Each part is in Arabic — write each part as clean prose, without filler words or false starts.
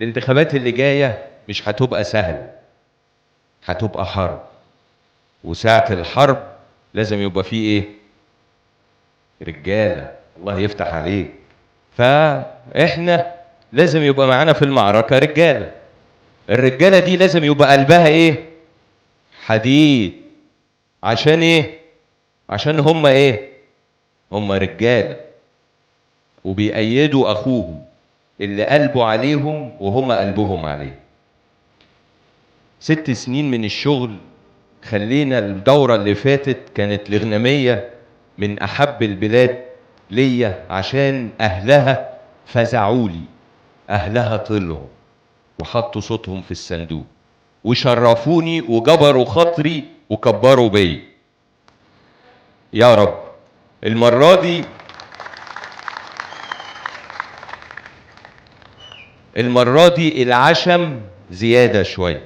الانتخابات اللي جاية مش هتبقى سهل، هتبقى حرب، وساعة الحرب لازم يبقى فيه ايه؟ رجالة. الله يفتح عليك. فاحنا لازم يبقى معانا في المعركة رجالة. الرجالة دي لازم يبقى قلبها ايه؟ حديد. عشان ايه؟ عشان هم ايه؟ هم رجالة وبيأيدوا اخوهم اللي قلبه عليهم وهم قلبهم عليه. 6 سنين من الشغل خلينا الدورة اللي فاتت كانت الغنمية من أحب البلاد ليا، عشان أهلها فزعولي، أهلها طلعوا وحطوا صوتهم في الصندوق وشرفوني وجبروا خاطري وكبروا بي. يا رب المرة دي العشم زيادة شوية.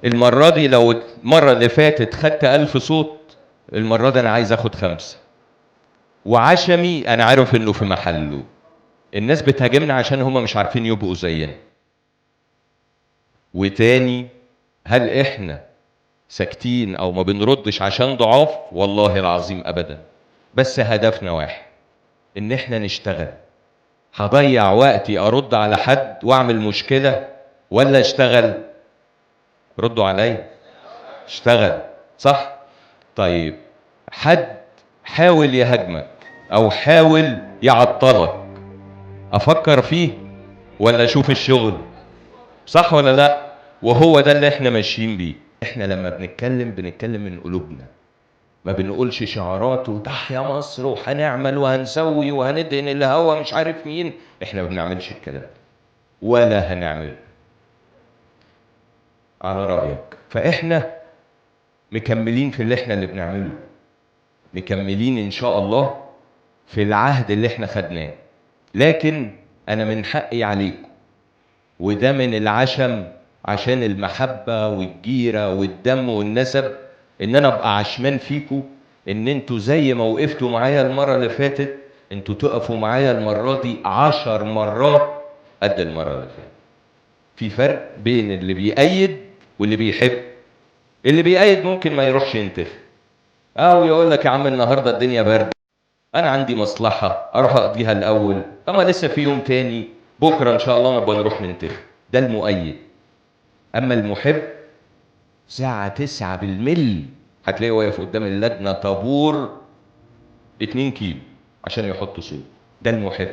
المرة دي لو المرة اللي فاتت خدت 1000 صوت، المرة دي أنا عايز أخد 5. وعشمي أنا عارف إنه في محله. الناس بتهاجمنا عشان هم مش عارفين يبقوا زينا. وتاني، هل إحنا ساكتين أو ما بنردش عشان ضعاف؟ والله العظيم أبدا. بس هدفنا واحد، إن إحنا نشتغل. هضيع وقتي أرد على حد وأعمل مشكلة ولا أشتغل؟ ردوا عليا. اشتغل، صح؟ طيب، حد حاول يهاجمك او حاول يعطلك، افكر فيه ولا اشوف الشغل؟ صح ولا لا؟ وهو ده اللي احنا ماشيين بيه. احنا لما بنتكلم من قلوبنا، ما بنقولش شعارات وتحيا مصر وهنعمل وهنسوي وهندهن الهوا مش عارف مين. احنا ما بنعملش الكلام ولا هنعمل على رأيك. فاحنا مكملين في اللي احنا اللي بنعمله، مكملين ان شاء الله في العهد اللي احنا خدناه. لكن انا من حقي عليكم، وده من العشم، عشان المحبة والجيرة والدم والنسب، ان انا ابقى عشمان فيكم، ان انتوا زي ما وقفتوا معايا المرة اللي فاتت انتوا تقفوا معايا المرة دي 10 مرات قد المرة اللي فاتت. في فرق بين اللي بيأيد واللي بيحب. اللي بيأيد ممكن ما يروحش ينتخب، او يقول لك يا عم النهارده الدنيا برد، انا عندي مصلحة اروح اقضيها الاول، اما لسه في يوم تاني، بكرة ان شاء الله نبقى نروح ننتخب. ده المؤيد. اما المحب، ساعة 9 بالملي هتلاقيه واقف قدام اللجنة طابور 2 كيلو عشان يحط صوت. ده المحب.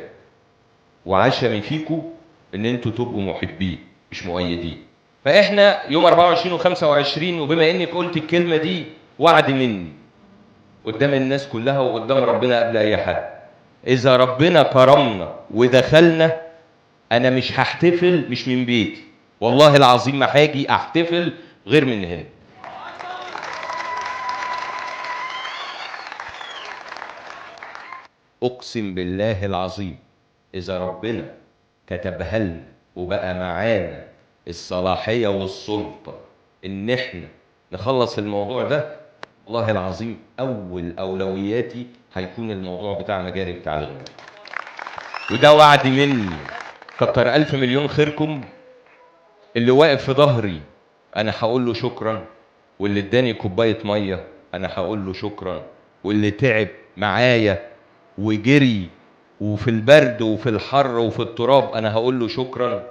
وعشمي فيكم ان انتوا تبقوا محبين مش مؤيدين. فاحنا يوم 24 و25، وبما انك قلت الكلمة دي، وعد مني قدام الناس كلها وقدام ربنا قبل اي حد، اذا ربنا كرمنا ودخلنا، انا مش هحتفل مش من بيتي، والله العظيم ما هاجي احتفل غير من هنا. اقسم بالله العظيم، اذا ربنا كتبها لنا وبقى معانا الصلاحية والسلطة ان احنا نخلص الموضوع ده، والله العظيم اول اولوياتي هيكون الموضوع بتاع مجاري بتاع الغنى. وده وعد مني. كتر الف مليون خيركم. اللي واقف في ظهري انا هقول له شكرا، واللي اداني كوبايه ميه انا هقول له شكرا، واللي تعب معايا وجري وفي البرد وفي الحر وفي التراب انا هقول له شكرا.